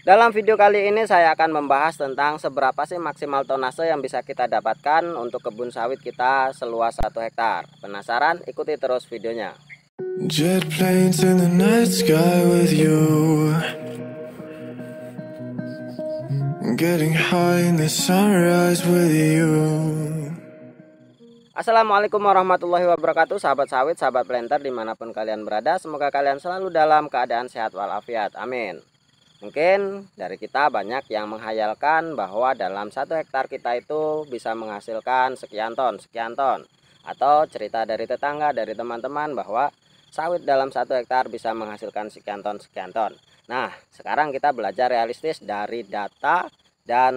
Dalam video kali ini saya akan membahas tentang seberapa sih maksimal tonase yang bisa kita dapatkan untuk kebun sawit kita seluas 1 hektar. Penasaran? Ikuti terus videonya. Jet planes in the night sky with you, getting high in the sunrise with you. Assalamualaikum warahmatullahi wabarakatuh, sahabat sawit, sahabat planter dimanapun kalian berada. Semoga kalian selalu dalam keadaan sehat walafiat, amin. Mungkin dari kita banyak yang menghayalkan bahwa dalam 1 hektar kita itu bisa menghasilkan sekian ton, atau cerita dari tetangga, dari teman-teman bahwa sawit dalam 1 hektar bisa menghasilkan sekian ton. Nah, sekarang kita belajar realistis dari data dan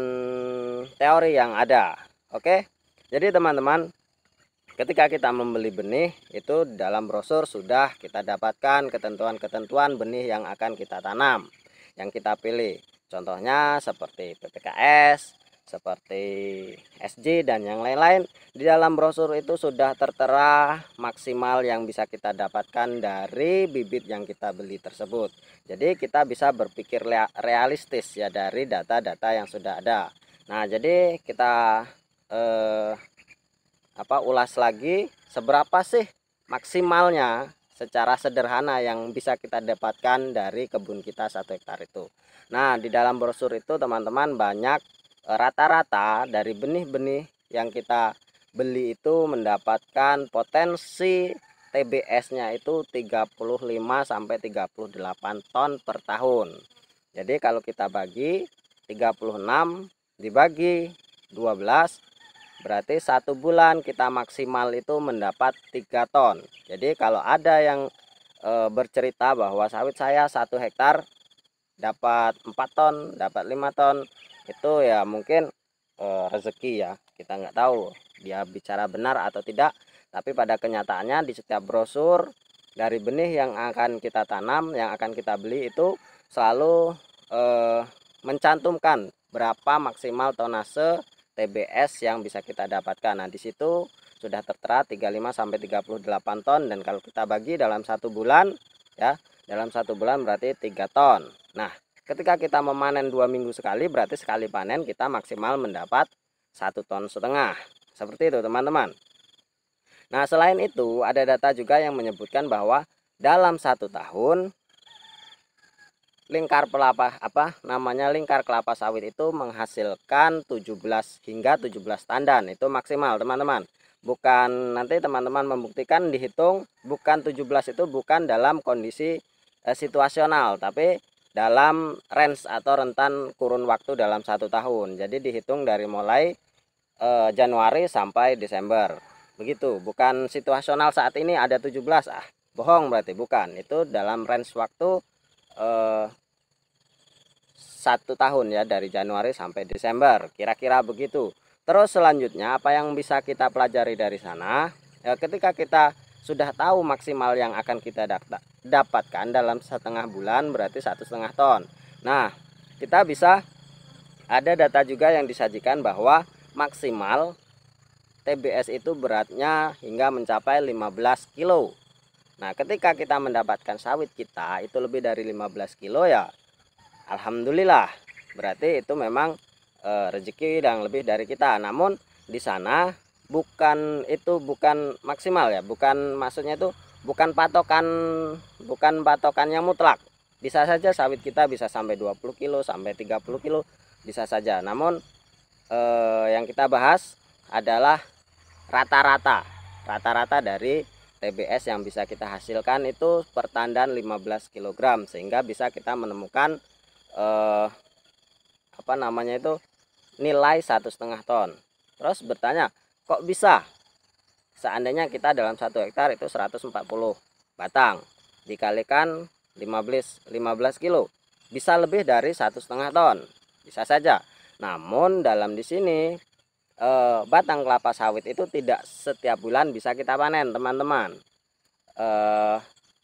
teori yang ada. Oke, jadi teman-teman, ketika kita membeli benih itu dalam brosur sudah kita dapatkan ketentuan-ketentuan benih yang akan kita tanam, yang kita pilih. Contohnya seperti PPKS, seperti SG dan yang lain-lain. Di dalam brosur itu sudah tertera maksimal yang bisa kita dapatkan dari bibit yang kita beli tersebut. Jadi kita bisa berpikir realistis ya dari data-data yang sudah ada. Nah, jadi kita ulas lagi seberapa sih maksimalnya secara sederhana yang bisa kita dapatkan dari kebun kita 1 hektar itu. Nah, di dalam brosur itu teman-teman banyak rata-rata dari benih-benih yang kita beli itu mendapatkan potensi TBS-nya itu 35 sampai 38 ton per tahun. Jadi kalau kita bagi 36 dibagi 12, berarti 1 bulan kita maksimal itu mendapat 3 ton. Jadi kalau ada yang bercerita bahwa sawit saya 1 hektar dapat 4 ton, dapat 5 ton, itu ya mungkin rezeki ya. Kita nggak tahu dia bicara benar atau tidak. Tapi pada kenyataannya di setiap brosur dari benih yang akan kita tanam, yang akan kita beli itu selalu mencantumkan berapa maksimal tonase TBS yang bisa kita dapatkan. Nah, di situ sudah tertera 35 sampai 38 ton, dan kalau kita bagi dalam 1 bulan ya, dalam 1 bulan berarti 3 ton. Nah, ketika kita memanen 2 minggu sekali, berarti sekali panen kita maksimal mendapat 1,5 ton. Seperti itu, teman-teman. Nah, selain itu ada data juga yang menyebutkan bahwa dalam 1 tahun lingkar kelapa sawit itu menghasilkan 17 hingga 17 tandan. Itu maksimal, teman-teman. Bukan nanti teman-teman membuktikan dihitung, bukan 17 itu bukan dalam kondisi situasional, tapi dalam range atau rentan kurun waktu dalam 1 tahun. Jadi dihitung dari mulai Januari sampai Desember. Begitu, bukan situasional saat ini ada 17, bohong berarti, bukan. Itu dalam range waktu 1 tahun ya, dari Januari sampai Desember, kira-kira begitu. Terus selanjutnya apa yang bisa kita pelajari dari sana ya, ketika kita sudah tahu maksimal yang akan kita dapatkan dalam 1/2 bulan berarti 1,5 ton. Nah, kita bisa ada data juga yang disajikan bahwa maksimal TBS itu beratnya hingga mencapai 15 kilo. Nah, ketika kita mendapatkan sawit kita itu lebih dari 15 kilo ya, alhamdulillah, berarti itu memang rezeki yang lebih dari kita. Namun di sana bukan maksimal ya, bukan, maksudnya itu bukan patokan yang mutlak. Bisa saja sawit kita bisa sampai 20 kilo sampai 30 kilo bisa saja. Namun yang kita bahas adalah rata-rata dari TBS yang bisa kita hasilkan itu per tandan 15 kg, sehingga bisa kita menemukan nilai 1,5 ton. Terus bertanya, kok bisa? Seandainya kita dalam 1 hektar itu 140 batang dikalikan 15 kilo, bisa lebih dari 1,5 ton, bisa saja. Namun dalam di sini batang kelapa sawit itu tidak setiap bulan bisa kita panen, teman-teman.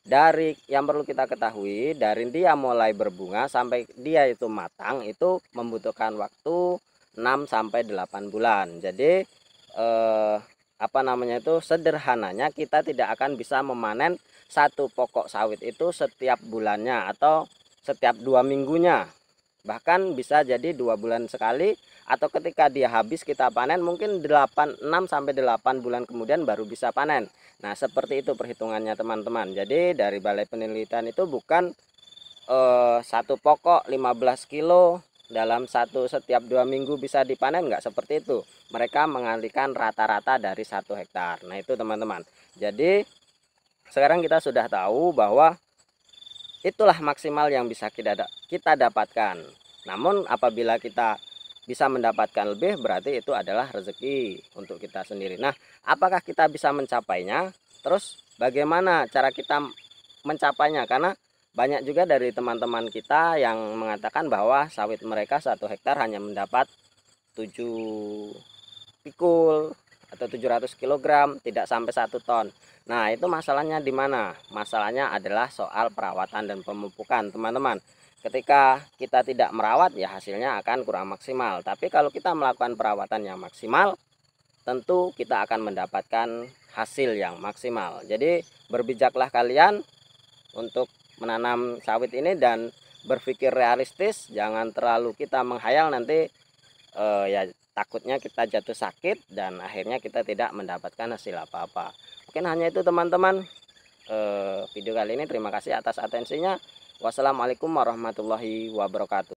Dari yang perlu kita ketahui, dari dia mulai berbunga sampai dia itu matang itu membutuhkan waktu 6 sampai 8 bulan. Jadi sederhananya kita tidak akan bisa memanen satu pokok sawit itu setiap bulannya atau setiap 2 minggunya. Bahkan bisa jadi 2 bulan sekali, atau ketika dia habis kita panen mungkin 6 sampai 8 bulan kemudian baru bisa panen. Nah, seperti itu perhitungannya teman-teman. Jadi dari Balai Penelitian itu bukan satu pokok 15 kilo dalam setiap 2 minggu bisa dipanen, nggak seperti itu. Mereka mengalihkan rata-rata dari 1 hektar. Nah, itu teman-teman. Jadi sekarang kita sudah tahu bahwa itulah maksimal yang bisa kita dapatkan. Namun apabila kita bisa mendapatkan lebih, berarti itu adalah rezeki untuk kita sendiri. Nah, apakah kita bisa mencapainya? Terus bagaimana cara kita mencapainya? Karena banyak juga dari teman-teman kita yang mengatakan bahwa sawit mereka 1 hektar hanya mendapat 7 pikul atau 700 kilogram, tidak sampai 1 ton. Nah, itu masalahnya di mana? Masalahnya adalah soal perawatan dan pemupukan, teman-teman. Ketika kita tidak merawat, ya hasilnya akan kurang maksimal. Tapi kalau kita melakukan perawatan yang maksimal, tentu kita akan mendapatkan hasil yang maksimal. Jadi berbijaklah kalian untuk menanam sawit ini dan berpikir realistis, jangan terlalu kita menghayal, nanti ya takutnya kita jatuh sakit dan akhirnya kita tidak mendapatkan hasil apa-apa. Mungkin hanya itu teman-teman, video kali ini. Terima kasih atas atensinya. Wassalamualaikum warahmatullahi wabarakatuh.